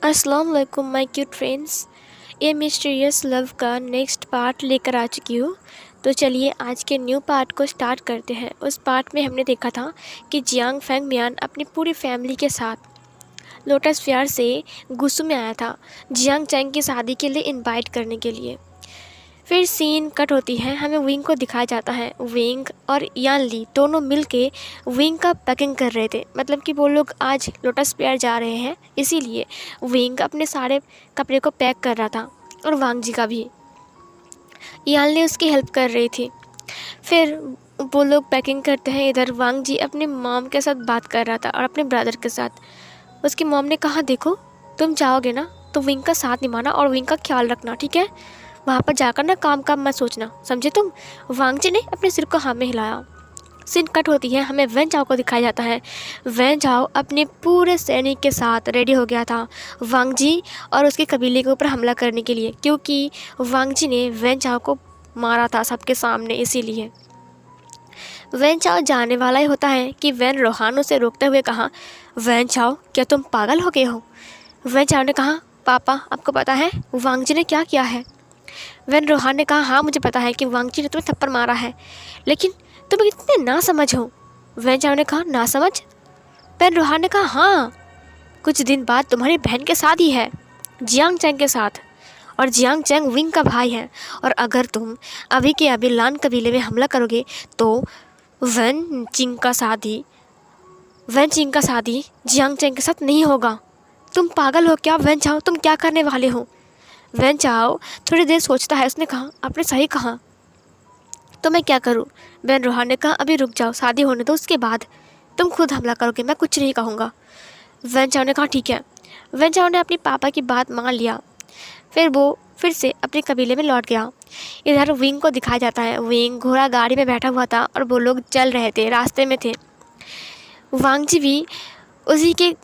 अस्सलाम वालेकुम my cute friends. ये मिस्टीरियस लव का नेक्स्ट पार्ट लेकर आ चुकी हूँ। तो चलिए आज के न्यू पार्ट को स्टार्ट करते हैं। उस पार्ट में हमने देखा था कि जियांग फेंग मियान अपनी पूरी फैमिली के साथ लोटस फेयर से गुस्सू में आया था जियांग चैंग की शादी के लिए इनवाइट करने के लिए। फिर सीन कट होती है, हमें विंग को दिखाया जाता है। विंग और यान ली दोनों मिलके विंग का पैकिंग कर रहे थे, मतलब कि वो लोग आज लोटस फेयर जा रहे हैं, इसीलिए विंग अपने सारे कपड़े को पैक कर रहा था और वांग जी का भी। यान ली उसकी हेल्प कर रही थी। फिर वो लोग पैकिंग करते हैं। इधर वांग जी अपने मॉम के साथ बात कर रहा था और अपने ब्रदर के साथ। उसकी मॉम ने कहा, देखो तुम जाओगे ना तो विंग का साथ निभाना और विंग का ख्याल रखना, ठीक है? वहाँ पर जाकर ना काम मत सोचना, समझे तुम? वांग जी ने अपने सिर को हाँ में हिलाया। सीन कट होती है, हमें वैन चाओ को दिखाया जाता है। वैन चाओ अपने पूरे सैनिक के साथ रेडी हो गया था वांग जी और उसके कबीले के ऊपर हमला करने के लिए, क्योंकि वांग जी ने वैन चाओ को मारा था सबके सामने। इसीलिए वैन चाओ जाने वाला ही होता है कि वैन रोहान उसे रोकते हुए कहा, वैन चाओ क्या तुम पागल हो गए हो? वैन चाओ ने कहा, पापा आपको पता है वांग जी ने क्या किया है? वैन रोहान ने कहा, हाँ मुझे पता है कि वांग जी ने तुम्हें थप्पड़ मारा है, लेकिन तुम इतने नासमझ हो। वैन चाओ ने कहा, नासमझ? वैन रोहान ने कहा, हाँ कुछ दिन बाद तुम्हारी बहन के शादी है जियांग चैंग के साथ, और जियांग चैंग विंग का भाई है, और अगर तुम अभी के अभी लान कबीले में हमला करोगे तो वैन चिंग का शादी जियांग चैंग के साथ नहीं होगा। तुम पागल हो क्या वैन चाओ? तुम क्या करने वाले हो? वैन चाओ थोड़ी देर सोचता है। उसने कहा, आपने सही कहा, तो मैं क्या करूं? वैन रोहान ने कहा, अभी रुक जाओ, शादी होने दो, उसके बाद तुम खुद हमला करोगे, मैं कुछ नहीं कहूँगा। वैन चाओ ने कहा, ठीक है। वैन चाओ ने अपनी पापा की बात मान लिया। फिर वो फिर से अपने कबीले में लौट गया। इधर विंग को दिखाया जाता है। विंग घोड़ा गाड़ी में बैठा हुआ था और वो लोग चल रहे थे, रास्ते में थे। वांग जी भी उसी के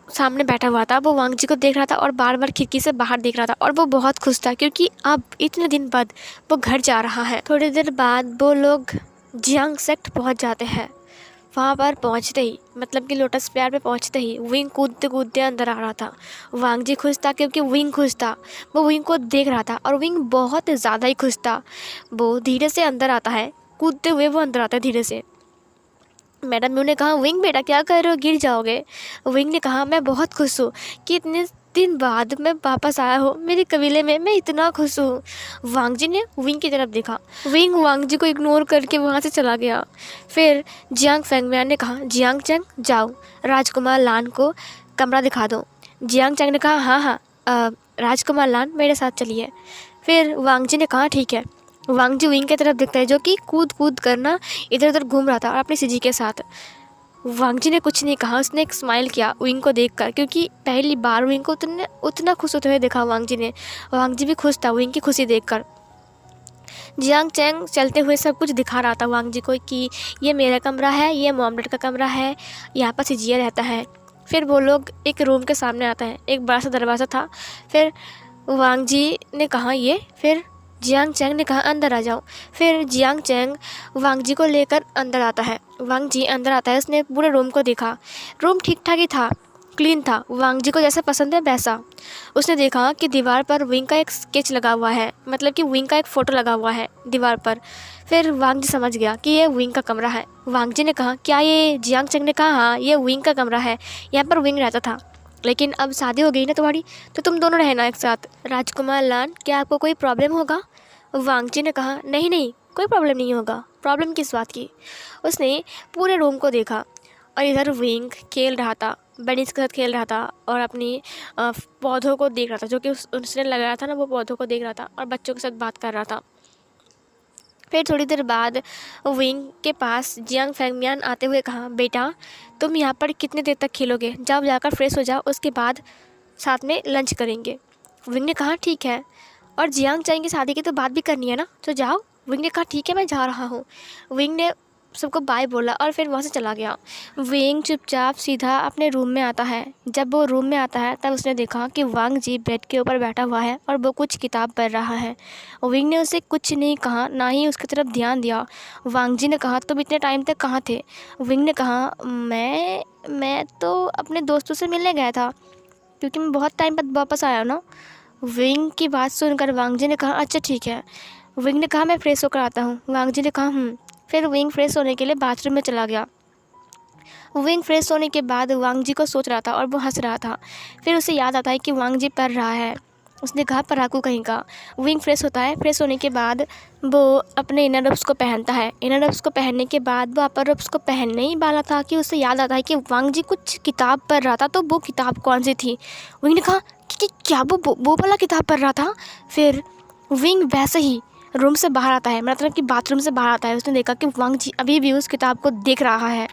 सामने बैठा हुआ था। वो वांग जी को देख रहा था और बार बार खिड़की से बाहर देख रहा था, और वो बहुत खुश था क्योंकि अब इतने दिन बाद वो घर जा रहा है। थोड़ी देर बाद वो लोग जियांग सेक्ट पहुंच जाते हैं। वहाँ पर पहुँचते ही, मतलब कि लोटस फेयर पे पहुँचते ही विंग कूदते कूदते अंदर आ रहा था। वांग जी खुश था क्योंकि विंग खुश था। वो विंग को देख रहा था और विंग बहुत ज़्यादा ही खुश था। वो धीरे से अंदर आता है, कूदते हुए वो अंदर आता है धीरे से। मैडम म्यू ने कहा, विंग बेटा क्या कर रहे हो, गिर जाओगे। विंग ने कहा, मैं बहुत खुश हूँ कि इतने दिन बाद मैं वापस आया हूँ मेरे कबीले में, मैं इतना खुश हूँ। वांग जी ने विंग की तरफ देखा। विंग वांग जी को इग्नोर करके वहाँ से चला गया। फिर जियांग फेंगमियान ने कहा, जियांग चैंग जाओ, राजकुमार लान को कमरा दिखा दो। जियांग चैंग ने कहा, हाँ हाँ राजकुमार लान मेरे साथ चलिए। फिर वांग जी ने कहा, ठीक है। वांग जी विंग की तरफ देखता है, जो कि कूद कूद करना इधर उधर घूम रहा था और अपनी सीजी के साथ। वांग जी ने कुछ नहीं कहा, उसने एक स्माइल किया विंग को देखकर, क्योंकि पहली बार विंग को उतना खुश होते हुए देखा वांग जी ने। वांग जी भी खुश था विंग की खुशी देखकर। जियांग चैंग चलते हुए सब कुछ दिखा रहा था वांग जी को कि ये मेरा कमरा है, ये मोहम्मद का कमरा है, यहाँ पर सिजिया रहता है। फिर वो लोग एक रूम के सामने आता है, एक बड़ा सा दरवाज़ा था। फिर वांग जी ने कहा ये, फिर जियांग चैंग ने कहा अंदर आ जाओ। फिर जियांग चैंग वांग जी को लेकर अंदर आता है। वांग जी अंदर आता है, उसने पूरे रूम को देखा। रूम ठीक ठाक ही था, क्लीन था, वांग जी को जैसा पसंद है वैसा। उसने देखा कि दीवार पर विंग का एक स्केच लगा हुआ है, मतलब कि विंग का एक फ़ोटो लगा हुआ है दीवार पर। फिर वांग जी समझ गया कि ये विंग का कमरा है। वांग जी ने कहा, क्या ये? जियांग चैंग ने कहा, हाँ ये विंग का कमरा है, यहाँ पर विंग रहता था, लेकिन अब शादी हो गई ना तुम्हारी, तो तुम दोनों रहना एक साथ। राजकुमार लान, क्या आपको कोई प्रॉब्लम होगा? वांग जी ने कहा, नहीं नहीं कोई प्रॉब्लम नहीं होगा। प्रॉब्लम किस बात की? उसने पूरे रूम को देखा और इधर विंग खेल रहा था, बनीज के साथ खेल रहा था और अपनी पौधों को देख रहा था, जो कि उसने लगाया था ना, वो पौधों को देख रहा था और बच्चों के साथ बात कर रहा था। फिर थोड़ी देर बाद विंग के पास जियांग फेंगमियान आते हुए कहा, बेटा तुम यहाँ पर कितने देर तक खेलोगे? जाओ जाकर फ्रेश हो जाओ, उसके बाद साथ में लंच करेंगे। विंग ने कहा, ठीक है, और जियांग चैंग की शादी की तो बात भी करनी है ना, तो जाओ। विंग ने कहा, ठीक है मैं जा रहा हूँ। विंग ने सबको बाय बोला और फिर वहाँ से चला गया। विंग चुपचाप सीधा अपने रूम में आता है। जब वो रूम में आता है तब उसने देखा कि वांग जी बेड के ऊपर बैठा हुआ है और वो कुछ किताब पढ़ रहा है। विंग ने उसे कुछ नहीं कहा, ना ही उसकी तरफ ध्यान दिया। वांग जी ने कहा, तुम इतने टाइम तक कहाँ थे? विंग ने कहा, मैं तो अपने दोस्तों से मिलने गया था, क्योंकि मैं बहुत टाइम बाद वापस आया ना। विंग की बात सुनकर वांग जी ने कहा अच्छा ठीक है। विंग ने कहा मैं फ्रेश होकर आता हूँ। वांग जी ने कहा फिर विंग फ्रेश होने के लिए बाथरूम में चला गया। विंग फ्रेश होने के बाद वांग जी को सोच रहा था और वो हंस रहा था। फिर उसे याद आता है कि वांग जी पढ़ रहा है। उसने कहा पढ़ाकू कहीं का। विंग फ्रेश होता है। फ्रेश होने के बाद वो अपने इनर रब्स को पहनता है। इनर रब्स को पहनने के बाद वो अपर रब्स को पहनने ही वाला था कि उसे याद आता है कि वांग जी कुछ किताब पढ़ रहा था। तो वो किताब कौन सी थी? विंग ने कहा कि क्या वो वाला किताब पढ़ रहा था? फिर विंग वैसे ही रूम से बाहर आता है, मतलब कि बाथरूम से बाहर आता है। उसने देखा कि वांग जी अभी भी उस किताब को देख रहा है।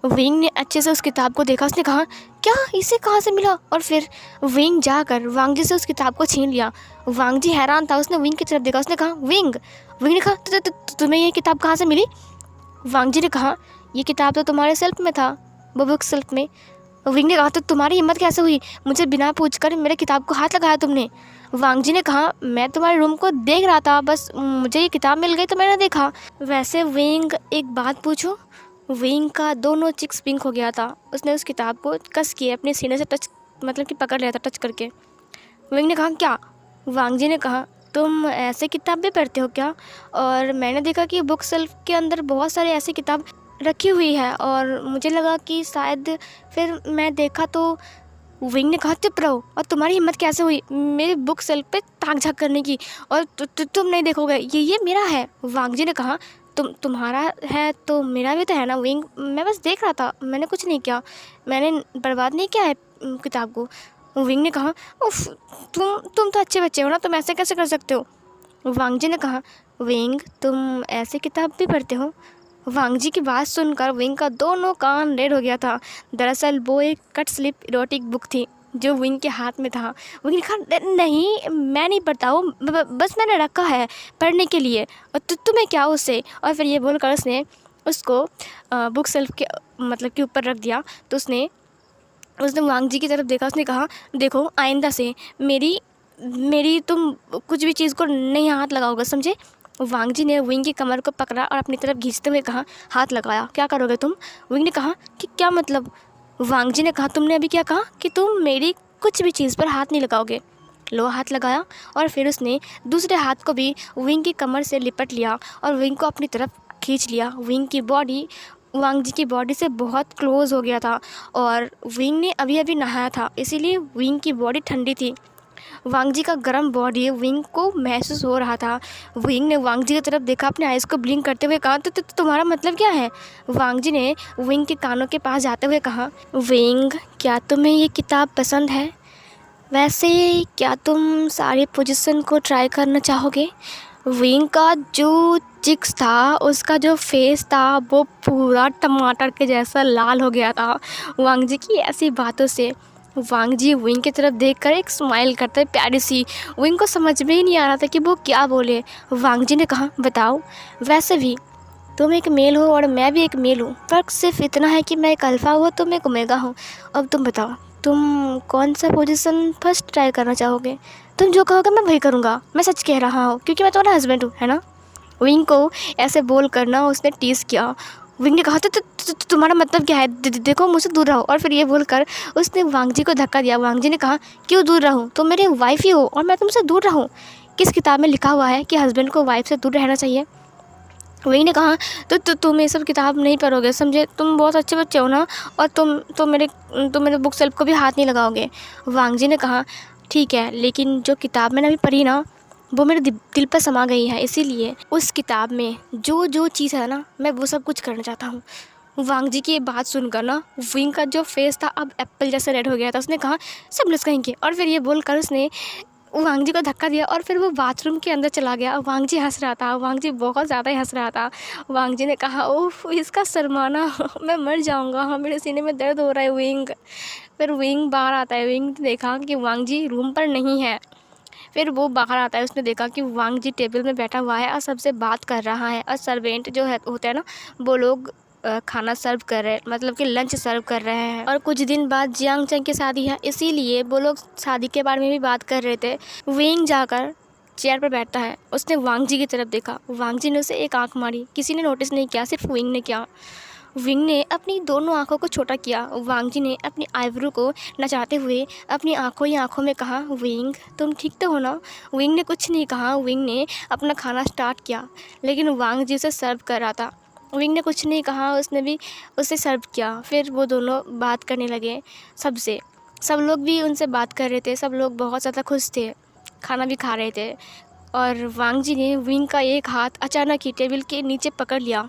विंग ने अच्छे से उस किताब को देखा। उसने कहा क्या इसे कहाँ से मिला? और फिर विंग जाकर वांग जी से उस किताब को छीन लिया। वांग जी हैरान था। उसने विंग की तरफ देखा। उसने कहा विंग ने कहा तुम्हें ये किताब कहाँ से मिली? वांग जी ने कहा ये किताब तो तुम्हारे सेल्फ में था, वो बुक सेल्फ में। विंग ने कहा तो तुम्हारी हिम्मत कैसे हुई मुझे बिना पूछकर मेरे किताब को हाथ लगाया तुमने? वांग जी ने कहा मैं तुम्हारे रूम को देख रहा था, बस मुझे ये किताब मिल गई तो मैंने देखा। वैसे विंग एक बात पूछूं? विंग का दोनों चिक्स पिंक हो गया था। उसने उस किताब को कस के अपने सीने से टच, मतलब कि पकड़ लिया था टच करके। विंग ने कहा क्या? वांग जी ने कहा तुम ऐसे किताब भी पढ़ते हो क्या? और मैंने देखा कि बुक शेल्फ के अंदर बहुत सारे ऐसी किताब रखी हुई है और मुझे लगा कि शायद, फिर मैं देखा तो। विंग ने कहा चुप रहो, और तुम्हारी हिम्मत कैसे हुई मेरे बुक शेल्फ पे ताक झाक करने की? और तुम नहीं देखोगे, ये मेरा है। वांग जी ने कहा तुम्हारा है तो मेरा भी तो है ना विंग, मैं बस देख रहा था, मैंने कुछ नहीं किया, मैंने बर्बाद नहीं किया है किताब को। विंग ने कहा उफ, तुम तो अच्छे बच्चे हो ना, तुम ऐसे कैसे कर सकते हो? वांग जी ने कहा विंग तुम ऐसे किताब भी पढ़ते हो? वांग जी की बात सुनकर विंग का दोनों कान रेड हो गया था। दरअसल वो एक कट स्लिप इरोटिक बुक थी जो विंग के हाथ में था। विंग ने कहा नहीं मैं नहीं पढ़ता हूँ, बस मैंने रखा है पढ़ने के लिए, और तुम्हें क्या उससे? और फिर ये बोलकर उसने उसको बुक शेल्फ के मतलब के ऊपर रख दिया। तो उसने वांग जी की तरफ देखा। उसने कहा देखो आइंदा से मेरी तुम कुछ भी चीज़ को नहीं हाथ लगाओगे, समझे? वांग जी ने विंग की कमर को पकड़ा और अपनी तरफ खींचते हुए कहा हाथ लगाया, क्या करोगे तुम? विंग ने कहा कि क्या मतलब? वांग जी ने कहा तुमने अभी क्या कहा कि तुम मेरी कुछ भी चीज़ पर हाथ नहीं लगाओगे। लो हाथ लगाया, और फिर उसने दूसरे हाथ को भी विंग की कमर से लिपट लिया और विंग को अपनी तरफ खींच लिया। विंग की बॉडी वांग जी की बॉडी से बहुत क्लोज हो गया था, और विंग ने अभी अभी नहाया था, इसीलिए विंग की बॉडी ठंडी थी। वांग जी का गर्म बॉडी विंग को महसूस हो रहा था। विंग ने वांग जी की तरफ देखा, अपने आइज़ को ब्लिंक करते हुए कहा तो तुम्हारा मतलब क्या है? वांग जी ने विंग के कानों के पास जाते हुए कहा विंग क्या तुम्हें ये किताब पसंद है? वैसे क्या तुम सारी पोजीशन को ट्राई करना चाहोगे? विंग का जो चिक्स था, उसका जो फेस था, वो पूरा टमाटर के जैसा लाल हो गया था वांग जी की ऐसी बातों से। वांग जी विंग की तरफ देखकर एक स्माइल करते प्यारी सी। विंग को समझ में ही नहीं आ रहा था कि वो क्या बोले। वांग जी ने कहा बताओ, वैसे भी तुम एक मेल हो और मैं भी एक मेल हूँ, फ़र्क सिर्फ इतना है कि मैं एक अल्फ़ा हूँ तुम एक ओमेगा हो। अब तुम बताओ तुम कौन सा पोजीशन फर्स्ट ट्राई करना चाहोगे? तुम जो कहोगे मैं वही करूँगा, मैं सच कह रहा हूँ क्योंकि मैं तुम्हारा हस्बैंड हूँ, है ना? विंग को ऐसे बोल कर ना उसने टीज़ किया। विंग ने कहा तो तुम्हारा मतलब क्या है? देखो मुझसे दूर रहो। और फिर ये बोलकर उसने वांग जी को धक्का दिया। वांग जी ने कहा क्यों दूर रहूँ, तुम मेरी वाइफ ही हो और मैं तुमसे दूर रहूँ? किस किताब में लिखा हुआ है कि हस्बैंड को वाइफ से दूर रहना चाहिए? विंग ने कहा तो तुम ये सब किताब नहीं पढ़ोगे, समझे? तुम बहुत अच्छे बच्चे हो ना, और तुम मेरे बुक शेल्फ को भी हाथ नहीं लगाओगे। वांग जी ने कहा ठीक है, लेकिन जो किताब मैंने अभी पढ़ी ना वो मेरे दिल पर समा गई है, इसीलिए उस किताब में जो जो चीज़ है ना मैं वो सब कुछ करना चाहता हूँ। वांग जी की ये बात सुनकर ना विंग का जो फेस था अब एप्पल जैसा रेड हो गया था। उसने कहा सब लुस कहेंगे, और फिर ये बोलकर उसने वांग जी को धक्का दिया और फिर वो बाथरूम के अंदर चला गया। वांग जी हंस रहा था, वांग जी बहुत ज़्यादा ही हंस रहा था। वांग जी ने कहा ओह इसका शर्माना मैं मर जाऊँगा, हाँ मेरे सीने में दर्द हो रहा है विंग। फिर विंग बाहर आता है। विंग ने देखा कि वांग जी रूम पर नहीं है। फिर वो बाहर आता है। उसने देखा कि वांग जी टेबल में बैठा हुआ है और सबसे बात कर रहा है, और सर्वेंट जो है होते हैं ना वो लोग खाना सर्व कर रहे हैं, मतलब कि लंच सर्व कर रहे हैं। और कुछ दिन बाद जियांग चंग की शादी है, इसीलिए वो लोग शादी के बारे में भी बात कर रहे थे। विंग जाकर चेयर पर बैठता है। उसने वांग जी की तरफ देखा। वांग जी ने उसे एक आंख मारी, किसी ने नोटिस नहीं किया, सिर्फ विंग ने किया। विंग ने अपनी दोनों आंखों को छोटा किया। वांग जी ने अपनी आईब्रो को नचाते हुए अपनी आंखों ही आंखों में कहा, विंग तुम ठीक तो हो ना? विंग ने कुछ नहीं कहा। विंग ने अपना खाना स्टार्ट किया, लेकिन वांग जी उसे सर्व कर रहा था। विंग ने कुछ नहीं कहा, उसने भी उसे सर्व किया। फिर वो दोनों बात करने लगे सबसे। सब लोग भी उनसे बात कर रहे थे, सब लोग बहुत ज़्यादा खुश थे, खाना भी खा रहे थे। और वांग जी ने विंग का एक हाथ अचानक ही टेबल के नीचे पकड़ लिया।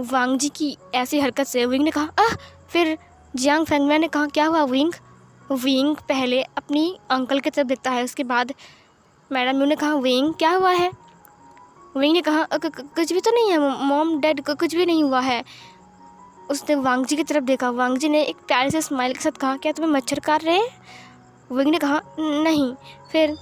वांग जी की ऐसी हरकत से विंग ने कहा, आह! फिर जियांग फेंगमैन ने कहा, क्या हुआ विंग? विंग पहले अपनी अंकल की तरफ देखता है, उसके बाद मैडम यू ने कहा, विंग क्या हुआ है? विंग ने कहा, कुछ भी तो नहीं है मॉम डैड, कुछ भी नहीं हुआ है। उसने वांग जी की तरफ देखा। वांग जी ने एक प्यारे से स्माइल के साथ कहा, क्या तुम्हें मच्छर काट रहे हैं? विंग ने कहा, नहीं। फिर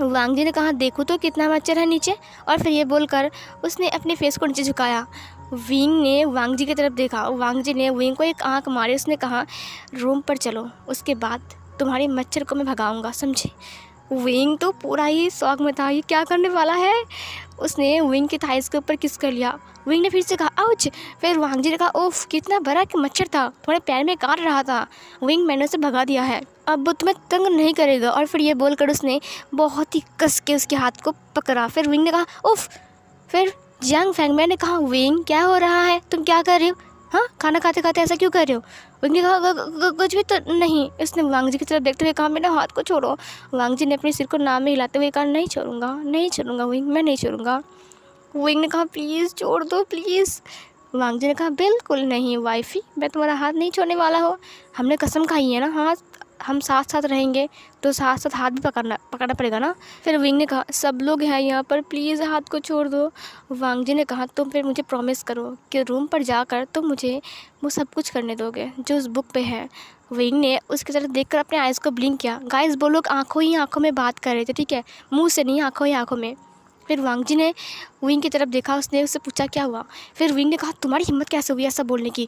वांग जी ने कहा, देखो तो कितना मच्छर है नीचे। और फिर ये बोलकर उसने अपने फेस को नीचे झुकाया। विंग ने वांग जी की तरफ देखा। वांग जी ने विंग को एक आंख मारी। उसने कहा, रूम पर चलो, उसके बाद तुम्हारे मच्छर को मैं भगाऊंगा, समझे? विंग तो पूरा ही शौक में था, ये क्या करने वाला है। उसने विंग की थाइस के ऊपर किस कर लिया। विंग ने फिर से कहा, आउच। फिर वांग जी ने कहा, ओफ कितना बड़ा कि मच्छर था, थोड़े पैर में काट रहा था। विंग मैंने उसे भगा दिया है, अब वो तुम्हें तंग नहीं करेगा। और फिर ये बोलकर उसने बहुत ही कस के उसके हाथ को पकड़ा। फिर विंग ने कहा, उफ। फिर जियांग फेंगमैन ने कहा, विंग क्या हो रहा है, तुम क्या कर रहे हो? हाँ, खाना खाते खाते ऐसा क्यों कर रहे हो? विंग ने कहा, कुछ भी तो नहीं। उसने वांग जी की तरफ देखते हुए कहा, मेरे हाथ को छोड़ो। वांग जी ने अपने सिर को नाम में हिलाते हुए कहा, नहीं छोड़ूंगा, नहीं छोड़ूंगा विंग, मैं नहीं छोड़ूंगा। विंग ने कहा, प्लीज़ छोड़ दो प्लीज़। वांग जी ने कहा, बिल्कुल नहीं वाइफी, मैं तुम्हारा हाथ नहीं छोड़ने वाला हो। हमने कसम खाई है ना, हाथ हम साथ साथ रहेंगे तो साथ साथ हाथ भी पकड़ना पड़ेगा ना। फिर विंग ने कहा, सब लोग हैं यहाँ पर, प्लीज़ हाथ को छोड़ दो। वांग जी ने कहा, तुम फिर मुझे प्रॉमिस करो कि रूम पर जाकर तुम मुझे वो सब कुछ करने दोगे जो उस बुक पे है। विंग ने उसकी तरफ देखकर अपने आइज़ को ब्लिंक किया। गाइस, वो लोग आंखों ही आंखों में बात कर रहे थे, ठीक है, मुँह से नहीं, आंखों ही आंखों में। फिर वांग जी ने विंग की तरफ देखा, उसने उससे पूछा, क्या हुआ? फिर विंग ने कहा, तुम्हारी हिम्मत कैसे हुई ऐसा बोलने की?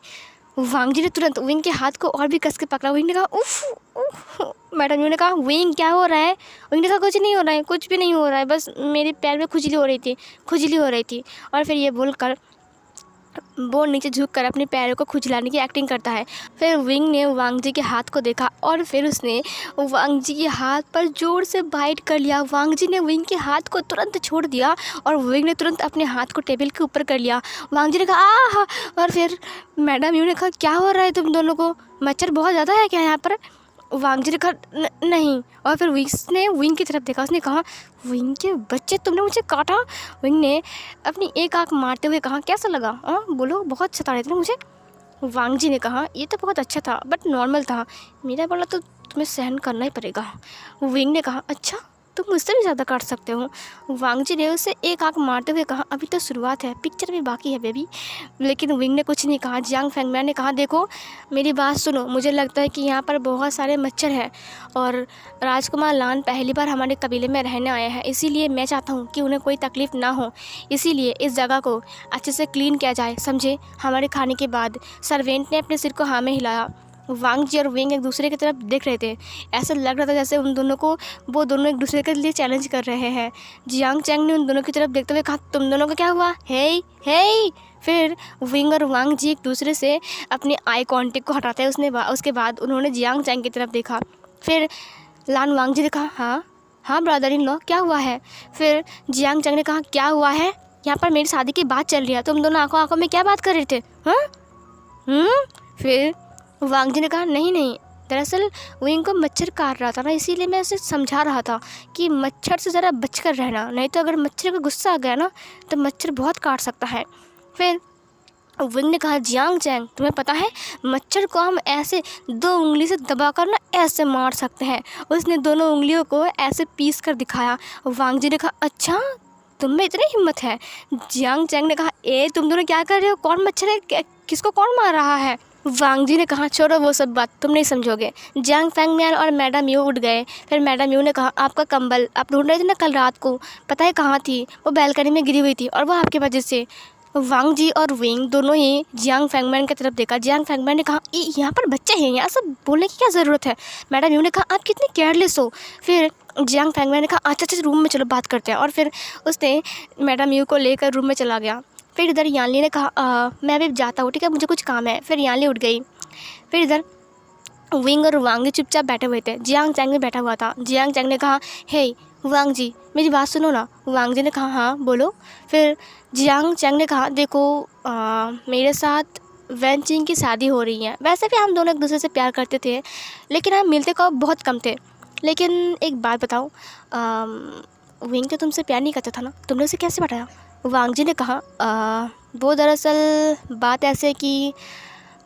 वांग जी ने तुरंत विंग के हाथ को और भी कस के पकड़ा। विंग ने कहा, उफ। मैडम यू ने कहा, विंग क्या हो रहा है? विंग ने कहा, कुछ नहीं हो रहा है, कुछ भी नहीं हो रहा है, बस मेरे पैर में खुजली हो रही थी। और फिर ये बोलकर वो नीचे झुककर अपने पैरों को खुजलाने की एक्टिंग करता है। फिर विंग ने वांग जी के हाथ को देखा और फिर उसने वांग जी के हाथ पर ज़ोर से बाइट कर लिया। वांग जी ने विंग के हाथ को तुरंत छोड़ दिया और विंग ने तुरंत अपने हाथ को टेबल के ऊपर कर लिया। वांग जी ने कहा, आह। और फिर मैडम यू ने कहा, क्या हो रहा है तुम दोनों को, मच्छर बहुत ज़्यादा है क्या यहाँ पर? वांग जी ने कहा, नहीं। और फिर ने विंग की तरफ देखा। उसने कहा, विंग के बच्चे, तुमने मुझे काटा। विंग ने अपनी एक आंख मारते हुए कहा, कैसा लगा? बोलो, बहुत सता रहे थे ना मुझे। वांग जी ने कहा, ये तो बहुत अच्छा था, बट नॉर्मल था, मेरा वाला तो तुम्हें सहन करना ही पड़ेगा। विंग ने कहा, अच्छा, तुम मुझसे भी ज़्यादा काट सकते हो। वांग जी ने उसे एक आंख मारते हुए कहा, अभी तो शुरुआत है, पिक्चर भी बाकी है बेबी। लेकिन विंग ने कुछ नहीं कहा। जियांग फेंगमैन ने कहा, देखो मेरी बात सुनो, मुझे लगता है कि यहाँ पर बहुत सारे मच्छर हैं और राजकुमार लान पहली बार हमारे कबीले में रहने आए हैं, इसीलिए मैं चाहता हूँ कि उन्हें कोई तकलीफ़ ना हो, इसीलिए इस जगह को अच्छे से क्लीन किया जाए, समझे? हमारे खाने के बाद सर्वेंट ने अपने सिर को हाँ में हिलाया। वांग जी और विंग एक दूसरे की तरफ देख रहे थे। ऐसा लग रहा था जैसे उन दोनों को वो दोनों एक दूसरे के लिए चैलेंज कर रहे हैं। जियांग चैंग ने उन दोनों की तरफ देखते हुए कहा, तुम दोनों का क्या हुआ? हे हे। फिर विंग और वांग जी एक दूसरे से अपने आई कांटेक्ट को हटाते हैं। उसके बाद उन्होंने जियांग चैंग की तरफ देखा। फिर लान वांग जी ने कहा, हाँ ब्रदर इन लॉ, क्या हुआ है? फिर जियांग चैंग ने कहा, क्या हुआ है? यहाँ पर मेरी शादी की बात चल रही है, तुम दोनों आंखों आंखों में क्या बात कर रहे थे? फिर वांग जी ने कहा, नहीं, दरअसल विंग को मच्छर काट रहा था ना, इसीलिए मैं उसे समझा रहा था कि मच्छर से ज़रा बचकर रहना, नहीं तो अगर मच्छर का गुस्सा आ गया ना तो मच्छर बहुत काट सकता है। फिर विंग ने कहा, जियांग चैंग, तुम्हें पता है मच्छर को हम ऐसे 2 उंगली से दबाकर ना ऐसे मार सकते हैं। उसने दोनों उंगलियों को ऐसे पीस कर दिखाया। वांग जी ने कहा, अच्छा, तुम में इतनी हिम्मत है? जियांग चैंग ने कहा, तुम दोनों क्या कर रहे हो? कौन मच्छर है? किसको कौन मार रहा है? वांग जी ने कहा, छोड़ो वो सब बात, तुम नहीं समझोगे। जियांग फेंगमैन और मैडम यू उठ गए। फिर मैडम यू ने कहा, आपका कंबल आप ढूंढ रहे थे ना कल रात को, पता है कहाँ थी? वो बैल्कनी में गिरी हुई थी और वो आपकी वजह से। वांग जी और विंग दोनों ही जियांग फेंगमैन की तरफ देखा। जियांग फेंगमैन ने कहा, यहाँ पर बच्चे हैं, यहाँ सब बोलने की क्या ज़रूरत है? मैडम यू ने कहा, आप कितने केयरलेस हो। फिर जियांग फेंगमैन ने कहा, अच्छा रूम में चलो बात करते हैं। और फिर उसने मैडम यू को लेकर रूम में चला गया। फिर इधर यानली ने कहा मैं अभी जाता हूँ, ठीक है, मुझे कुछ काम है। फिर यानली उठ गई। फिर इधर विंग और वांग जी चुपचाप बैठे हुए थे। जियांग चैंग भी बैठा हुआ था। जियांग चैंग ने कहा, हे वांग जी, मेरी बात सुनो ना। वांग जी ने कहा, हाँ बोलो। फिर जियांग चैंग ने कहा, देखो मेरे साथ वैन चिंग की शादी हो रही है। वैसे भी हम दोनों एक दूसरे से प्यार करते थे, लेकिन हम मिलते कब बहुत कम थे। लेकिन एक बात बताओ, विंग तो तुमसे प्यार नहीं करता था ना, तुमने उसे कैसे बताया? वांग जी ने कहा, वो दरअसल बात ऐसे कि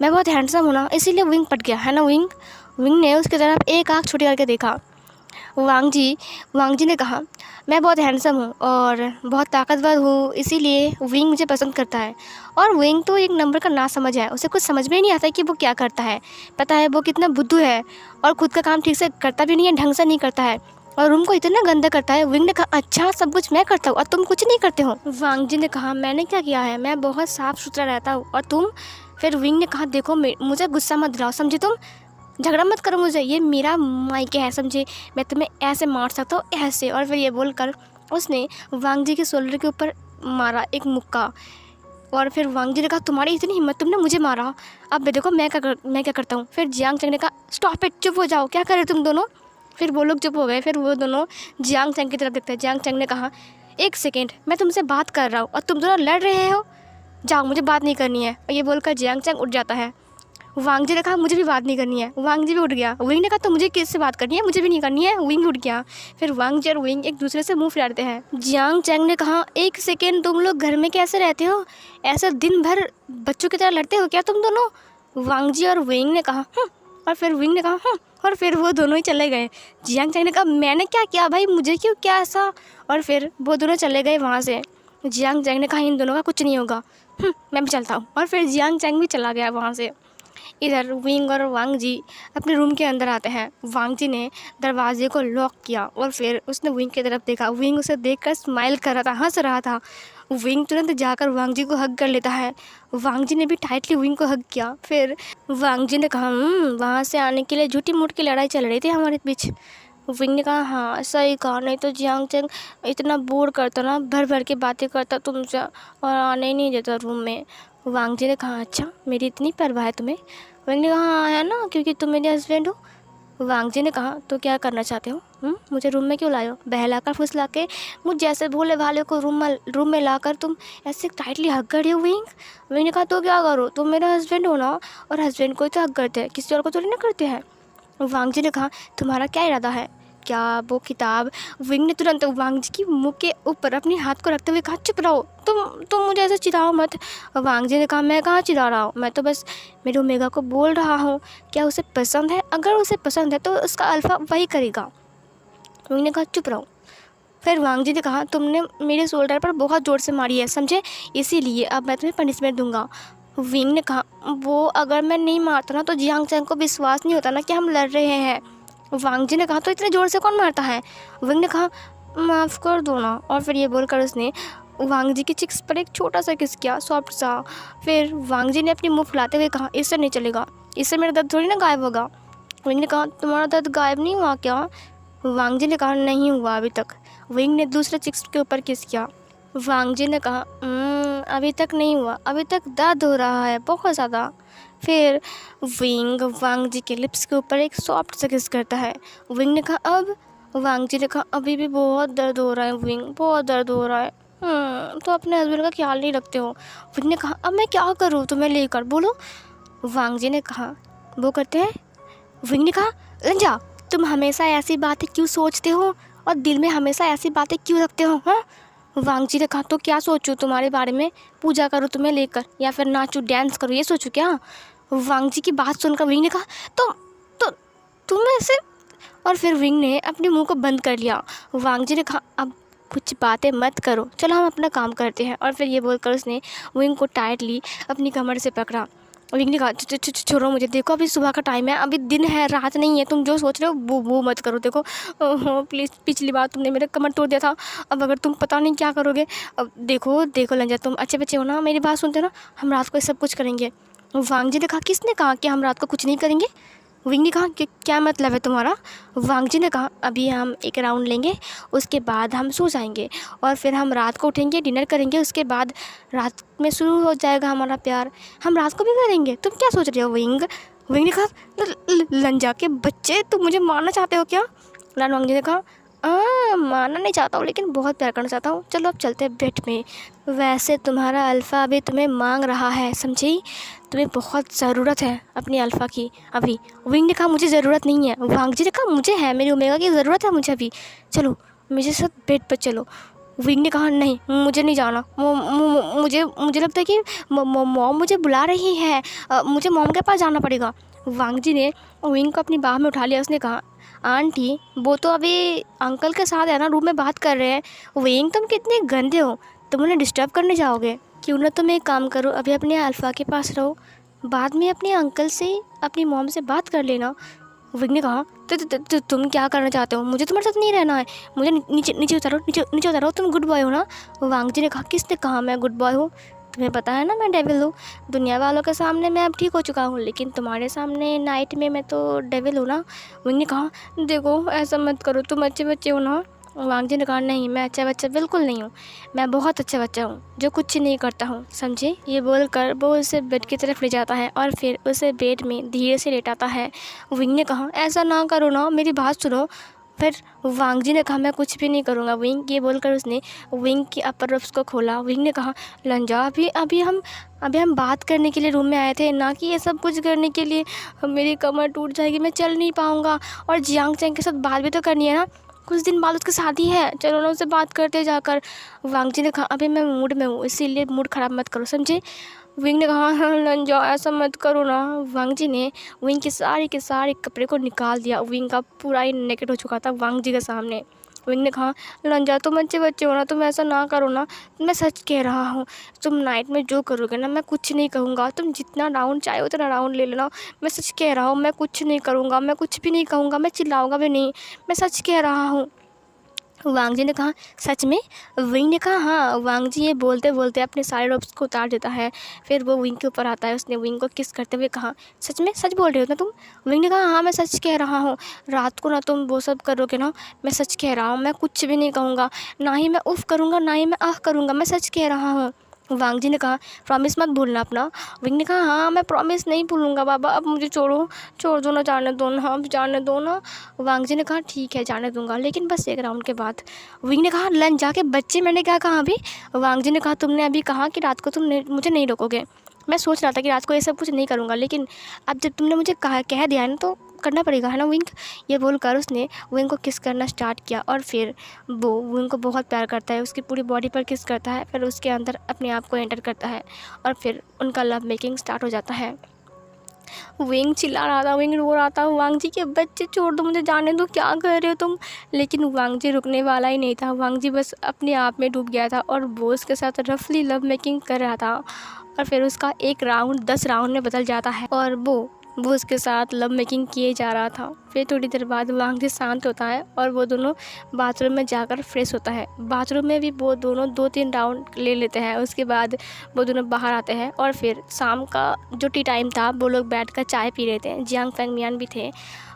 मैं बहुत हैंडसम हूँ ना, इसीलिए विंग पट गया है ना। विंग ने उसकी तरफ एक आँख छोटी करके देखा। वांग जी ने कहा, मैं बहुत हैंडसम हूँ और बहुत ताकतवर हूँ, इसीलिए विंग मुझे पसंद करता है। और विंग तो एक नंबर का नासमझ है, उसे कुछ समझ में ही नहीं आता कि वो क्या करता है। पता है वो कितना बुद्धू है और खुद का काम ठीक से करता भी नहीं है, ढंग से नहीं करता है और रूम को इतना गंदा करता है। विंग ने कहा, अच्छा सब कुछ मैं करता हूँ और तुम कुछ नहीं करते हो? वांग जी ने कहा, मैंने क्या किया है, मैं बहुत साफ़ सुथरा रहता हूँ और तुम? फिर विंग ने कहा, देखो मुझे गुस्सा मत दिलाओ, समझे? तुम झगड़ा मत करो मुझे, ये मेरा मायके है, समझे? मैं तुम्हें ऐसे मार सकता हूँ, ऐसे। और फिर ये बोलकर उसने वांग जी के शोल्डर के ऊपर मारा एक मुक्का। और फिर वांग जी ने कहा, तुम्हारी इतनी हिम्मत, तुमने मुझे मारा, अब देखो मैं क्या करता हूँ। फिर जियांग चैंग ने कहा, स्टॉप इट, चुप हो जाओ, क्या कर रहे हो तुम दोनों? फिर वो लोग चुप हो गए। फिर वो दोनों जियांग चैंग की तरफ देखते हैं। जियांग चैंग ने कहा, एक सेकेंड, मैं तुमसे बात कर रहा हूँ और तुम दोनों लड़ रहे हो, जाओ, मुझे बात नहीं करनी है। और ये बोलकर जियांग चैंग उठ जाता है। वांग जी ने कहा, मुझे भी बात नहीं करनी है। वांग जी भी उठ गया। विंग ने कहा, तो मुझे किससे बात करनी है? मुझे भी नहीं करनी है। विंग उठ गया। फिर वांग जी और विंग एक दूसरे से मुंह फिराते हैं। जियांग चैंग ने कहा, एक सेकेंड, तुम लोग घर में कैसे रहते हो? ऐसे दिन भर बच्चों की तरह लड़ते हो क्या तुम दोनों? वांग जी और विंग ने कहा, और फिर विंग ने कहा, और फिर वो दोनों ही चले गए। जियांग चैंग ने कहा, मैंने क्या किया भाई, मुझे क्यों क्या ऐसा? और फिर वो दोनों चले गए वहाँ से। जियांग चैंग ने कहा, इन दोनों का कुछ नहीं होगा, मैं भी चलता हूँ। और फिर जियांग चैंग भी चला गया वहाँ से। इधर विंग और वांग जी अपने रूम के अंदर आते हैं। वांग जी ने दरवाजे को लॉक किया और फिर उसने विंग की तरफ देखा। विंग उसे देखकर स्माइल कर रहा था, हंस रहा था। विंग तुरंत जाकर वांग जी को हग कर लेता है। वांग जी ने भी टाइटली विंग को हग किया। फिर वांग जी ने कहा, वहाँ से आने के लिए झूठी मूठ की लड़ाई चल रही थी हमारे बीच। विंग ने कहा, हाँ सही कहा, नहीं तो जियांग चैंग इतना बोर करता ना, भर भर के बातें करता तुमसे और आने ही नहीं देता रूम में। वांग जी ने कहा, अच्छा मेरी इतनी परवाह है तुम्हें? विंग ने कहा, हाँ है ना, क्योंकि तुम मेरे हस्बैंड हो। वांग जी ने कहा, तो क्या करना चाहते हो? मुझे रूम में क्यों लाए हो? बहलाकर फुसला के मुझ जैसे भोले भाले को रूम में लाकर तुम ऐसे टाइटली हग कर रहे हो? विंग ने कहा, तो क्या करो, तुम मेरा हस्बैंड हो ना, और हस्बैंड को ही तो हग करते हैं, किसी और को थोड़ी ना करते हैं। वांग जी ने कहा, तुम्हारा क्या इरादा है? क्या वो किताब? विंग ने तुरंत वांग जी की मुंह के ऊपर अपने हाथ को रखते हुए कहा, चुप रहो, तुम मुझे ऐसे चिढ़ाओ मत। वांग जी ने कहा, मैं कहाँ चिढ़ा रहा हूँ, मैं तो बस मेरे ओमेगा को बोल रहा हूँ, क्या उसे पसंद है? अगर उसे पसंद है तो उसका अल्फा वही करेगा। विंग ने कहा, चुप रहो। फिर वांग जी ने कहा, तुमने मेरे शोल्डर पर बहुत ज़ोर से मारी है, समझे? इसीलिए अब मैं तुम्हें पनिशमेंट दूंगा। विंग ने कहा, वो अगर मैं नहीं मारता ना तो जियांग चैंग को विश्वास नहीं होता ना कि हम लड़ रहे हैं। वांग जी ने कहा, तो इतने ज़ोर से कौन मारता है? विंग ने कहा, माफ़ कर दो ना। और फिर ये बोलकर उसने वांग जी की चिक्स पर एक छोटा सा किस किया, सॉफ्ट सा। फिर वांग जी ने अपनी मुँह फुलाते हुए कहा, इससे नहीं चलेगा, इससे मेरा दर्द थोड़ी ना गायब होगा। विंग ने कहा, तुम्हारा दर्द गायब नहीं हुआ क्या? वांग जी ने कहा, नहीं हुआ अभी तक। विंग ने दूसरे चिक्स के ऊपर किस किया। वांग जी ने कहा, अभी तक नहीं हुआ, अभी तक दर्द हो रहा है बहुत ज़्यादा। फिर विंग वांग जी के लिप्स के ऊपर एक सॉफ्ट सा किस करता है। विंग ने कहा, अब? वांग जी ने कहा, अभी भी बहुत दर्द हो रहा है विंग, बहुत दर्द हो रहा है। तो अपने हस्बैंड का ख्याल नहीं रखते हो। विंग ने कहा, अब मैं क्या करूँ तुम्हें लेकर, बोलो। वांग जी ने कहा, वो करते हैं। विंग ने कहा, लंजा, तुम हमेशा ऐसी बातें क्यों सोचते हो और दिल में हमेशा ऐसी बातें क्यों रखते हो? हाँ। वांग जी ने कहा, तो क्या सोचूं तुम्हारे बारे में? पूजा करूं तुम्हें लेकर या फिर नाचूं डांस करूं, ये सोचूं क्या? वांग जी की बात सुनकर विंग ने कहा, तो तुम ऐसे। और फिर विंग ने अपने मुंह को बंद कर लिया। वांग जी ने कहा, अब कुछ बातें मत करो, चलो हम अपना काम करते हैं। और फिर ये बोलकर उसने विंग को टाइटली अपनी कमर से पकड़ा। विंग ने कहा, छोड़ो मुझे, देखो अभी सुबह का टाइम है, अभी दिन है, रात नहीं है, तुम जो सोच रहे हो वो मत करो। देखो प्लीज़, पिछली बार तुमने मेरा कमर तोड़ दिया था, अब अगर तुम पता नहीं क्या करोगे। अब देखो लंजा, तुम अच्छे बच्चे हो ना, मेरी बात सुनते हो ना, हम रात को सब कुछ करेंगे। वांग जी ने कहा, किसने कहा कि हम रात को कुछ नहीं करेंगे? विंग ने कहा कि क्या मतलब है तुम्हारा? वांग जी ने कहा अभी हम एक राउंड लेंगे, उसके बाद हम सो जाएंगे और फिर हम रात को उठेंगे, डिनर करेंगे, उसके बाद रात में शुरू हो जाएगा हमारा प्यार, हम रात को भी करेंगे। तुम क्या सोच रहे हो विंग? विंग ने कहा लंजा के बच्चे, तुम मुझे मारना चाहते हो क्या? वांग जी ने कहा मानना नहीं चाहता हूँ लेकिन बहुत प्यार करना चाहता हूँ, चलो अब चलते हैं बेड में। वैसे तुम्हारा अल्फ़ा अभी तुम्हें मांग रहा है, समझी? तुम्हें बहुत ज़रूरत है अपनी अल्फ़ा की अभी। विंग ने कहा मुझे ज़रूरत नहीं है। वांग जी ने कहा मुझे है, मेरी ओमेगा की ज़रूरत है मुझे अभी, चलो मेरे साथ बेड पर चलो। विंग ने कहा नहीं मुझे नहीं जाना, मुझे मुझे लगता है कि मॉम मुझे बुला रही है, मुझे मॉम के पास जाना पड़ेगा। वांग जी ने विंग को अपनी बाह में उठा लिया। उसने कहा आंटी वो तो अभी अंकल के साथ है ना, रूम में बात कर रहे हैं। विंग तुम कितने गंदे हो, तुम उन्हें डिस्टर्ब करने जाओगे? क्यों ना तुम एक काम करो, अभी अपने अल्फ़ा के पास रहो, बाद में अपने अंकल से अपनी मॉम से बात कर लेना। विंग ने कहा तो तुम क्या करना चाहते हो? मुझे तुम्हारे साथ नहीं रहना है, मुझे नीचे नीचे उतारो, नीचे उतारो, तुम गुड बॉय हो ना? वांग जी ने कहा किसने कहा मैं गुड बॉय हूँ? तुम्हें पता है ना मैं डेविल हूँ। दुनिया वालों के सामने मैं अब ठीक हो चुका हूँ, लेकिन तुम्हारे सामने नाइट में मैं तो डेविल हूँ ना। विंग ने कहा देखो ऐसा मत करो, तुम अच्छे बच्चे हो ना? वांग जी ने कहा नहीं मैं अच्छा बच्चा बिल्कुल नहीं हूँ, मैं बहुत अच्छा बच्चा हूँ जो कुछ नहीं करता हूँ, समझे? ये बोलकर वो उसे बेड की तरफ ले जाता है और फिर उसे बेड में धीरे से लेटाता है। विंग ने कहा ऐसा ना करो ना, मेरी बात सुनो। फिर वांग जी ने कहा मैं कुछ भी नहीं करूँगा विंग। ये बोलकर उसने विंग की अपर रफ्स को खोला। विंग ने कहा लंजा अभी हम बात करने के लिए रूम में आए थे, ना कि ये सब कुछ करने के लिए। मेरी कमर टूट जाएगी, मैं चल नहीं पाऊँगा, और जियांग चैंग के साथ बात भी तो करनी है ना, कुछ दिन बाद उसकी शादी है, चलो ना उससे बात करते जाकर। वांग जी ने कहा अभी मैं मूड में हूँ, इसीलिए मूड ख़राब मत करो, समझे? विंग ने कहा हाँ लंजा ऐसा मत करो ना। वांग जी ने विंग के सारे कपड़े को निकाल दिया। विंग का पूरा ही नेकेड हो चुका था वांग जी के सामने। विंग ने कहा लंजा तुम अच्छे बच्चे हो ना, तुम ऐसा ना करो ना, मैं सच कह रहा हूँ, तुम नाइट में जो करोगे ना मैं कुछ नहीं कहूँगा, तुम जितना राउंड चाहे उतना राउंड ले लेना, मैं सच कह रहा हूँ, मैं कुछ नहीं करूँगा, मैं कुछ भी नहीं कहूँगा, मैं चिल्लाऊँगा भी नहीं, मैं सच कह रहा हूँ। वांग जी ने कहा सच में? विंग ने कहा हाँ। वांग जी ये बोलते बोलते अपने सारे रोप्स को उतार देता है। फिर वो विंग के ऊपर आता है। उसने विंग को किस करते हुए कहा सच में, सच बोल रहे हो ना तुम? विंग ने कहा हाँ मैं सच कह रहा हूँ, रात को ना तुम वो सब करोगे ना, मैं सच कह रहा हूँ, मैं कुछ भी नहीं कहूँगा, ना ही मैं उफ़ करूँगा, ना ही मैं आह करूँगा, मैं सच कह रहा हूँ। वांग जी ने कहा प्रॉमिस मत भूलना अपना। विंग ने कहा हाँ मैं प्रॉमिस नहीं भूलूंगा बाबा, अब मुझे छोड़ दो ना, जाने दो ना, अब जाने दो ना। वांग जी ने कहा ठीक है जाने दूंगा, लेकिन बस एक राउंड के बाद। विंग ने कहा लन जाके बच्चे, मैंने क्या कहा अभी? वांग जी ने कहा तुमने अभी कहा कि रात को मुझे नहीं रोकोगे, मैं सोच रहा था कि रात को ये सब कुछ नहीं करूँगा, लेकिन अब जब तुमने मुझे कह दिया है ना तो करना पड़ेगा, है ना विंग? ये बोलकर उसने विंग को किस करना स्टार्ट किया और फिर वो विंग को बहुत प्यार करता है, उसकी पूरी बॉडी पर किस करता है, फिर उसके अंदर अपने आप को एंटर करता है और फिर उनका लव मेकिंग स्टार्ट हो जाता है। विंग चिल्ला रहा था, विंग रो रहा था वांग जी के बच्चे छोड़ दो, मुझे जाने दो, क्या कर रहे हो तुम? लेकिन वांग जी रुकने वाला ही नहीं था। वांग जी बस अपने आप में डूब गया था और वो उसके साथ रफली लव मेकिंग कर रहा था। और फिर उसका एक राउंड 10 राउंड में बदल जाता है और वो उसके साथ लव मेकिंग किए जा रहा था। फिर थोड़ी देर बाद वांग जी शांत होता है और वो दोनों बाथरूम में जाकर फ्रेश होता है। बाथरूम में भी वो दोनों 2-3 राउंड ले लेते हैं। उसके बाद वो दोनों बाहर आते हैं और फिर शाम का जो टी टाइम था वो लोग बैठकर चाय पी रहे थे। जियांग फेंग मियान भी थे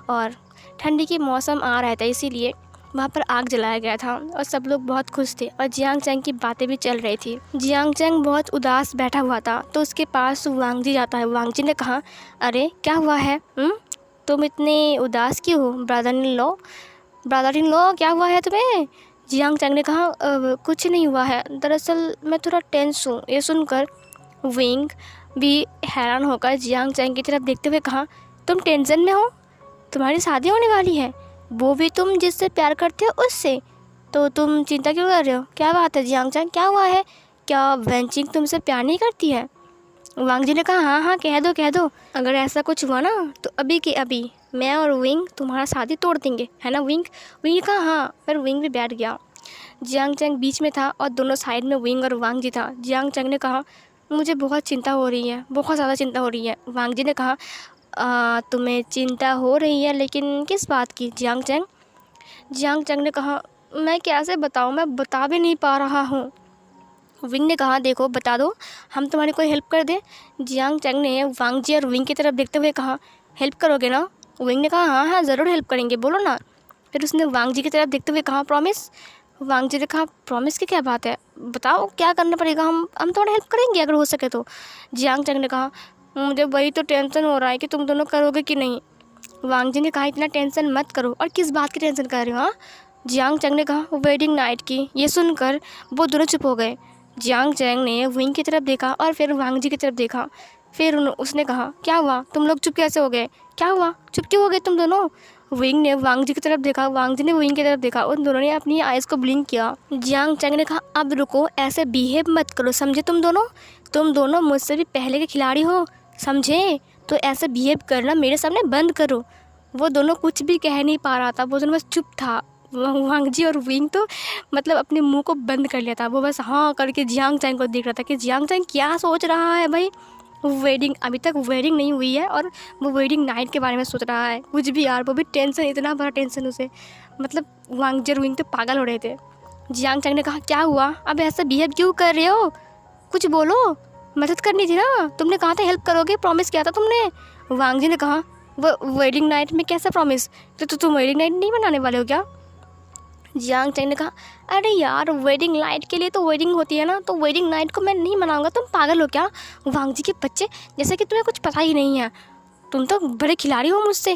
और ठंडी की मौसम आ रहा था, इसीलिए वहाँ पर आग जलाया गया था और सब लोग बहुत खुश थे और जियांग चैंग की बातें भी चल रही थी। जियांग चैंग बहुत उदास बैठा हुआ था तो उसके पास वांग जी जाता है। वांग जी ने कहा अरे क्या हुआ है, तुम इतने उदास क्यों हो ब्रदर इन लॉ, क्या हुआ है तुम्हें? जियांग चैंग ने कहा कुछ नहीं हुआ है, दरअसल मैं थोड़ा टेंस हूँ। ये सुनकर विंग भी हैरान होकर जियांग चैंग की तरफ देखते हुए कहा तुम टेंशन में हो, तुम्हारी शादी होने वाली है, वो भी तुम जिससे प्यार करते हो उससे, तो तुम चिंता क्यों कर रहे हो? क्या बात है जियांग चैंग, क्या हुआ है? क्या वेंचिंग तुमसे प्यार नहीं करती है? वांग जी ने कहा हाँ हाँ कह दो, अगर ऐसा कुछ हुआ ना तो अभी के अभी मैं और विंग तुम्हारा शादी तोड़ देंगे, है ना विंग? विंग ने कहा हाँ। फिर विंग भी बैठ गया। जियांग चैंग बीच में था और दोनों साइड में विंग और वांग जी था। जियांग चैंग ने कहा मुझे बहुत चिंता हो रही है, बहुत ज़्यादा चिंता हो रही है। वांग जी ने कहा तुम्हें चिंता हो रही है, लेकिन किस बात की जियांग चैंग? जियांग चैंग ने कहा मैं कैसे बताऊँ, मैं बता भी नहीं पा रहा हूँ। विंग ने कहा देखो बता दो, हम तुम्हारी कोई हेल्प कर दें? जियांग चैंग ने वांग जी और विंग की तरफ देखते हुए कहा हेल्प करोगे ना? विंग ने कहा हाँ हाँ ज़रूर हेल्प करेंगे, बोलो ना। फिर उसने वांग जी की तरफ देखते हुए कहा प्रॉमिस। वांग जी ने कहा प्रॉमिस की क्या बात है, बताओ क्या करना पड़ेगा, हम तुम्हारा हेल्प करेंगे अगर हो सके तो। जियांग चंग ने कहा मुझे वही तो टेंशन हो रहा है कि तुम दोनों करोगे कि नहीं। वांग जी ने कहा इतना टेंशन मत करो, और किस बात की टेंशन कर रहे हो हाँ। जियांग चंग ने कहा वेडिंग नाइट की। ये सुनकर वो दोनों चुप हो गए। जियांग चैंग ने विंग की तरफ देखा और फिर वांग जी की तरफ देखा। फिर उसने कहा क्या हुआ, तुम लोग चुप कैसे हो गए, क्या हुआ, चुप क्यों हो गए तुम दोनों। विंग ने वांग जी की तरफ देखा, वांग जी ने विंग की तरफ देखा, उन दोनों ने अपनी आइज़ को ब्लिंक किया। जियांग चैंग ने कहा अब रुको, ऐसे बिहेव मत करो, समझे तुम दोनों मुझसे भी पहले के खिलाड़ी हो, समझे, तो ऐसे बिहेव करना मेरे सामने बंद करो। वो दोनों कुछ भी कह नहीं पा रहा था, वो दोनों बस चुप था। वांग जी और विंग तो मतलब अपने मुंह को बंद कर लिया था, वो बस हाँ करके जियांग चैंग को देख रहा था कि जियांग चैंग क्या सोच रहा है भाई। अभी तक वेडिंग नहीं हुई है और वो वेडिंग नाइट के बारे में सोच रहा है, कुछ भी यार, वो भी टेंशन, इतना बड़ा टेंशन उसे, मतलब वांग जी और विंग तो पागल हो रहे थे। जियांग चैंग ने कहा क्या हुआ, अब ऐसा बिहेव क्यों कर रहे हो, कुछ बोलो, मदद करनी थी ना, तुमने कहा था हेल्प करोगे, प्रॉमिस किया था तुमने। वांग जी ने कहा वो वेडिंग नाइट में कैसा प्रॉमिस, तो तुम वेडिंग नाइट नहीं मनाने वाले हो क्या। जियांग चैंग ने कहा अरे यार वेडिंग नाइट के लिए तो वेडिंग होती है ना, तो वेडिंग नाइट को मैं नहीं मनाऊंगा, तुम पागल हो क्या वांग जी के बच्चे, जैसे कि तुम्हें कुछ पता ही नहीं है, तुम तो बड़े खिलाड़ी हो मुझसे,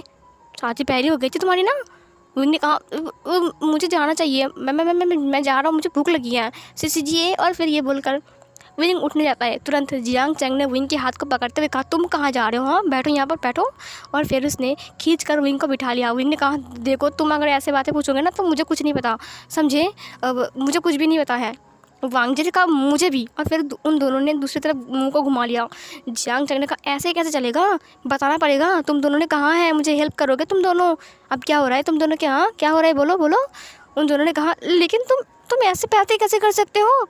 शादी पहली हो गई थी तुम्हारी ना। विंग ने कहा मुझे जाना चाहिए, मैं जा रहा हूँ, मुझे भूख लगी है, सीजिए। और फिर ये बोलकर विंग उठने जाता है। तुरंत जियांग चैंग ने विंग के हाथ को पकड़ते हुए कहा तुम कहाँ जा रहे हो, हाँ बैठो यहाँ पर बैठो। और फिर उसने खींच कर विंग को बिठा लिया। विंग ने कहा देखो तुम अगर ऐसे बातें पूछोगे ना तो मुझे कुछ नहीं पता, समझे, मुझे कुछ भी नहीं पता है। वांग जी ने कहा मुझे भी। और फिर उन दोनों ने दूसरी तरफ मुंह को घुमा लिया। जियांग चैंग ने कहा ऐसे कैसे चलेगा, बताना पड़ेगा, तुम दोनों ने कहा है मुझे हेल्प करोगे तुम दोनों, अब क्या हो रहा है तुम दोनों के, हाँ क्या हो रहा है, बोलो बोलो। उन दोनों ने कहा लेकिन तुम ऐसे बातें कैसे कर सकते हो।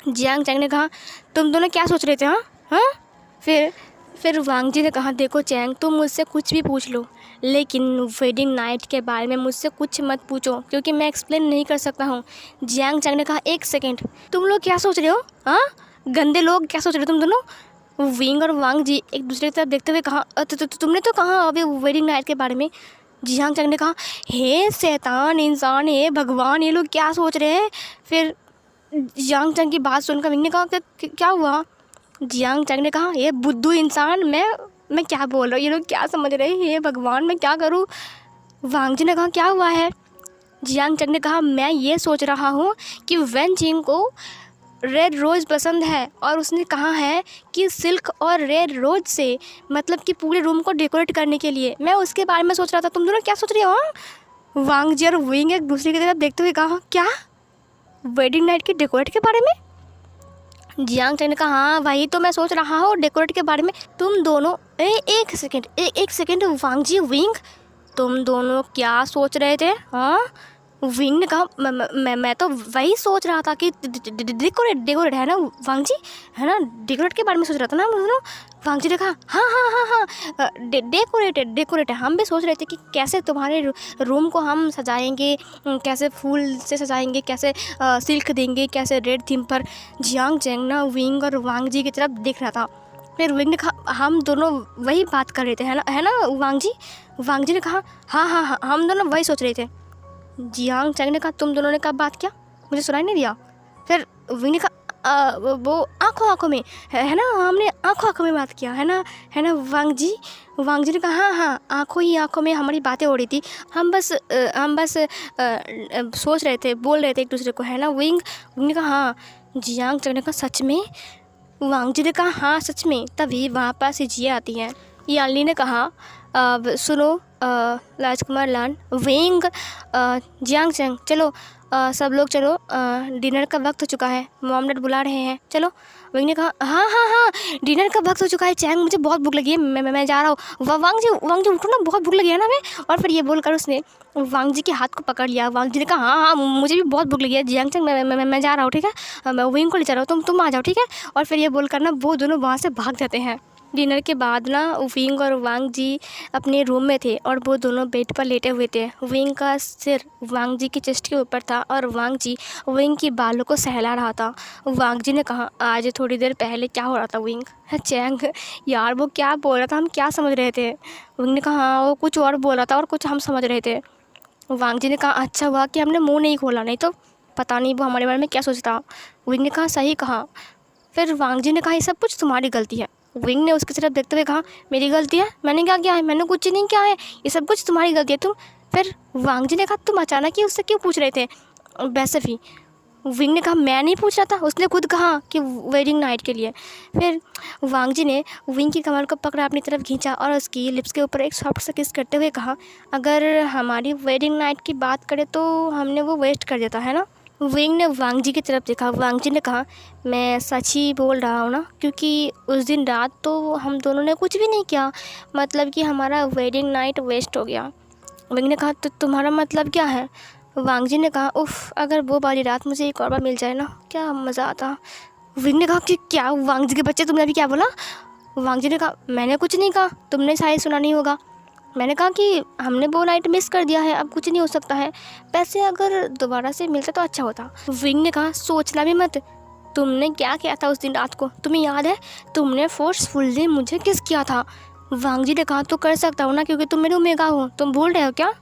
जियांग चैंग ने कहा तुम दोनों क्या सोच रहे थे, हाँ हाँ। फिर वांग जी ने कहा देखो चैंग तुम मुझसे कुछ भी पूछ लो, लेकिन वेडिंग नाइट के बारे में मुझसे कुछ मत पूछो क्योंकि मैं एक्सप्लेन नहीं कर सकता हूँ। जियांग चैंग ने कहा एक सेकेंड, तुम लोग क्या सोच रहे हो, हाँ गंदे लोग, क्या सोच रहे हो तुम दोनों। विंग और वांग जी एक दूसरे की तरफ देखते हुए कहा तुमने तो कहा अभी वेडिंग नाइट के बारे में। जियांग चैंग ने कहा हे शैतान इंसान, हे भगवान, ये लोग क्या सोच रहे हैं। फिर जियांग चैंग की बात सुनकर विंग ने कहा क्या हुआ। जियांग चैंग ने कहा ये बुद्धू इंसान, मैं क्या बोल रहा हूँ, ये लोग क्या समझ रहे हैं, हे भगवान मैं क्या करूँ। वांग जी ने कहा क्या हुआ है। जियांग चैंग ने कहा मैं ये सोच रहा हूँ कि वेन जिंग को रेड रोज़ पसंद है और उसने कहा है कि सिल्क और रेड रोज़ से मतलब कि पूरे रूम को डेकोरेट करने के लिए, मैं उसके बारे में सोच रहा था, तुम दोनों क्या सोच रहे हो। वांग जी और विंग एक दूसरे की तरफ देखते हुए कहा क्या, वेडिंग नाइट के डेकोरेट के बारे में। जियांग चैंग ने कहा हाँ वही तो मैं सोच रहा हूँ डेकोरेट के बारे में। तुम दोनों एक सेकेंड वांग जी विंग, तुम दोनों क्या सोच रहे थे, हाँ। विंग ने कहा मैं तो वही सोच रहा था कि डेकोरेट है ना वांग जी, है ना, डेकोरेट के बारे में सोच रहा था ना हम दोनों। वांग जी ने कहा हाँ हाँ हाँ हाँ डेकोरेट है, हम भी सोच रहे थे कि कैसे तुम्हारे रूम को हम सजाएंगे, कैसे फूल से सजाएंगे, कैसे सिल्क देंगे, कैसे रेड थीम पर। जियांग चैंग ना विंग और वांग जी की तरफ देख रहा था। फिर विंग ने कहा हम दोनों वही बात कर रहे थे, है ना वांग जी। वांग जी ने कहा हाँ हाँ हाँ हम दोनों वही सोच रहे थे। जियांग चैंग ने कहा तुम दोनों ने कब बात किया, मुझे सुनाई नहीं दिया। फिर विंग ने कहा वो आँखों में है ना, हमने आँखों में बात किया, है ना वांग जी। वांग जी ने कहा हाँ हाँ आँखों में हमारी बातें हो रही थी, हम बस सोच रहे थे, बोल रहे थे एक दूसरे को, है ना विंग ने कहा हाँ। जियांग चैंग ने कहा सच में। वांग जी ने कहा हाँ सच में। तभी वहाँ पर सिजिए आती हैं। यानली ने कहा सुनो राजकुमार लान, विंग, जियांग चैंग चलो, सब लोग चलो, डिनर का वक्त हो चुका है, मॉम डैड बुला रहे हैं, चलो। विंग ने कहा हाँ हाँ हाँ डिनर का वक्त हो चुका है चैंग, मुझे बहुत भूख लगी है, मैं जा रहा हूँ। वांग जी उठो ना, बहुत भूख लगी है ना हमें। और फिर ये बोलकर उसने वांग जी के हाथ को पकड़ लिया। वांग जी ने कहा हाँ हाँ मुझे भी बहुत भूख लगी है जियांग चैंग, मैं जा रहा हूँ, ठीक है, मैं विंग को ले जा रहा हूँ, तुम आ जाओ, ठीक है। और फिर ये बोलकर ना वो दोनों वहाँ से भाग जाते हैं। डिनर के बाद ना विंग और वांग जी अपने रूम में थे और वो दोनों बेड पर लेटे हुए थे। विंग का सिर वांग जी की चेस्ट के ऊपर था और वांग जी विंग की बालों को सहला रहा था। वांग जी ने कहा, आज थोड़ी देर पहले क्या हो रहा था विंग? चैंग, यार वो क्या बोल रहा था, हम क्या समझ रहे थे? विंग ने कहा, हाँ वो कुछ और बोल रहा था और कुछ हम समझ रहे थे। वांग जी ने कहा, अच्छा हुआ कि हमने मुँह नहीं खोला, नहीं तो पता नहीं वो हमारे बारे में क्या सोचता। विंग ने कहा, सही कहा। फिर वांग जी ने कहा, ये सब कुछ तुम्हारी गलती है। विंग ने उसकी तरफ देखते हुए कहा, मेरी गलती है? मैंने क्या किया है? मैंने कुछ नहीं किया है, ये सब कुछ तुम्हारी गलती है। तुम फिर वांग जी ने कहा, तुम अचानक ही उससे क्यों पूछ रहे थे वैसे? विंग ने कहा, मैं नहीं पूछ रहा था, उसने खुद कहा कि वेडिंग नाइट के लिए। फिर वांग जी ने विंग की कमर को पकड़ा, अपनी तरफ खींचा और उसकी लिप्स के ऊपर एक सॉफ्ट सा किस करते हुए कहा, अगर हमारी वेडिंग नाइट की बात करें तो हमने वो वेस्ट कर देता है ना। विंग ने वांग जी की तरफ देखा। वांग जी ने कहा, मैं सच ही बोल रहा हूँ ना, क्योंकि उस दिन रात तो हम दोनों ने कुछ भी नहीं किया, मतलब कि हमारा वेडिंग नाइट वेस्ट हो गया। विंग ने कहा, तो तुम्हारा मतलब क्या है? वांग जी ने कहा, उफ़, अगर वो वाली रात मुझे एक और बार मिल जाए ना, क्या मज़ा आता। विंग ने कहा कि क्या वांग जी के बच्चे, तुमने अभी क्या बोला? वांग जी ने कहा, मैंने कुछ नहीं कहा, तुमने शायद सुना नहीं होगा। मैंने कहा कि हमने वो नाइट मिस कर दिया है, अब कुछ नहीं हो सकता है। वैसे अगर दोबारा से मिलता तो अच्छा होता। विंग ने कहा, सोचना भी मत। तुमने क्या किया था उस दिन रात को, तुम्हें याद है? तुमने फोर्सफुली मुझे किस किया था। वांग जी ने कहा, तो कर सकता हूँ ना, क्योंकि तुम मेरे ओमेगा हो, तुम भूल रहे हो क्या?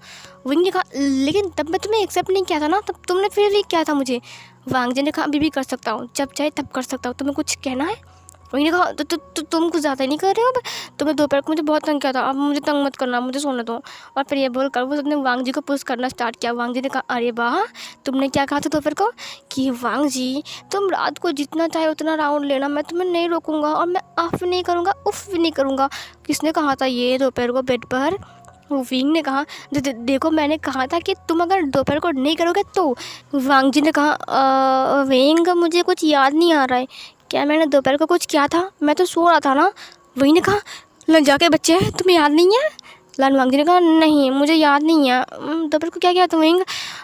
विंग ने कहा, लेकिन तब मैं तुम्हें एक्सेप्ट नहीं किया था ना, तब तुमने फिर भी किया था मुझे। वांग जी ने कहा, अभी भी कर सकता हूँ, जब चाहे तब कर सकता हूँ, तुम्हें कुछ कहना है? विंग ने कहा, तो तुम कुछ ज़्यादा नहीं कर रहे हो? अब तुमने दोपहर को मुझे बहुत तंग किया था, अब मुझे तंग मत करना, मुझे सोने दो। और फिर ये बोलकर वो उसने वांग जी को पुश करना स्टार्ट किया। वांग जी ने कहा, अरे वाह, तुमने क्या कहा था दोपहर को कि वांग जी तुम रात को जितना चाहे उतना राउंड लेना, मैं तुम्हें नहीं रोकूंगा और मैं ऑफ भी नहीं करूँगा, उफ भी नहीं करूँगा। किसने कहा था ये दोपहर को बेड पर? विंग ने कहा, देखो मैंने कहा था कि तुम अगर दोपहर को नहीं करोगे तो। वांग जी ने कहा, विंग मुझे कुछ याद नहीं आ रहा है, क्या मैंने दोपहर को कुछ किया था? मैं तो सो रहा था ना। विंग ने कहा, लंजा के बच्चे, तुम्हें याद नहीं है? वांग जी ने कहा, नहीं मुझे याद नहीं है, दोपहर को क्या किया था विंग?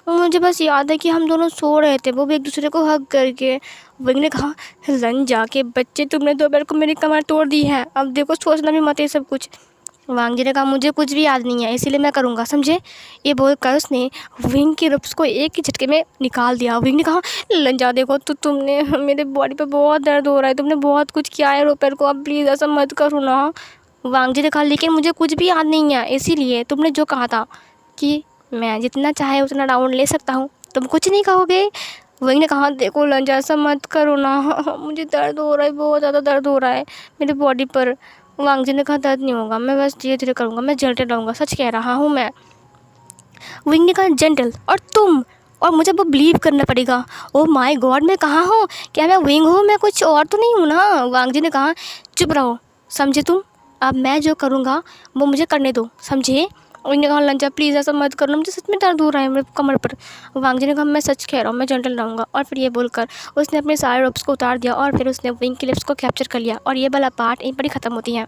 मुझे बस याद है कि हम दोनों सो रहे थे, वो भी एक दूसरे को हग करके। विंग ने कहा, लंजा के बच्चे, तुमने दोपहर को मेरी कमर तोड़ दी है, अब देखो सोचना भी मत ये सब कुछ। वांग जी ने कहा, मुझे कुछ भी याद नहीं है, इसीलिए मैं करूँगा, समझे? ये बोलकर उसने विंग के रुप्स को एक ही झटके में निकाल दिया। विंग ने कहा, लंजा देखो, तो तुमने मेरे बॉडी पे बहुत दर्द हो रहा है, तुमने बहुत कुछ किया है दोपहर को, अब प्लीज़ ऐसा मत करो ना। वांग जी ने कहा, लेकिन मुझे कुछ भी याद नहीं है, इसीलिए तुमने जो कहा था कि मैं जितना चाहे उतना राउंड ले सकता हूँ, तुम कुछ नहीं कहोगे। विंग ने कहा, देखो लंजा, ऐसा मत करो ना, मुझे दर्द हो रहा है, बहुत ज़्यादा दर्द हो रहा है मेरे बॉडी पर। वांग जी ने कहा, दर्द नहीं होगा, मैं बस धीरे धीरे करूँगा, मैं जेंटल रहूँगा, सच कह रहा हूँ मैं। विंग ने कहा, जेंटल? और तुम? और मुझे वो बिलीव करना पड़ेगा। ओ माय गॉड, मैं कहाँ हूँ? क्या मैं विंग हूँ? मैं कुछ और तो नहीं हूँ ना? वांग जी ने कहा, चुप रहो, समझे तुम? अब मैं जो करूँगा वो मुझे करने दो, समझे? विंग ने कहा, लंचा प्लीज़ ऐसा मत करना, मुझे सच में दर्द हो रहा है मेरे कमर पर। वांग जी ने कहा, मैं सच कह रहा हूँ, मैं जेंटल रहूँगा। और फिर ये बोलकर उसने अपने सारे रोप्स को उतार दिया और फिर उसने विंग के लिप्स को कैप्चर कर लिया और ये वाला पार्ट यहीं पर ही ख़त्म होती है।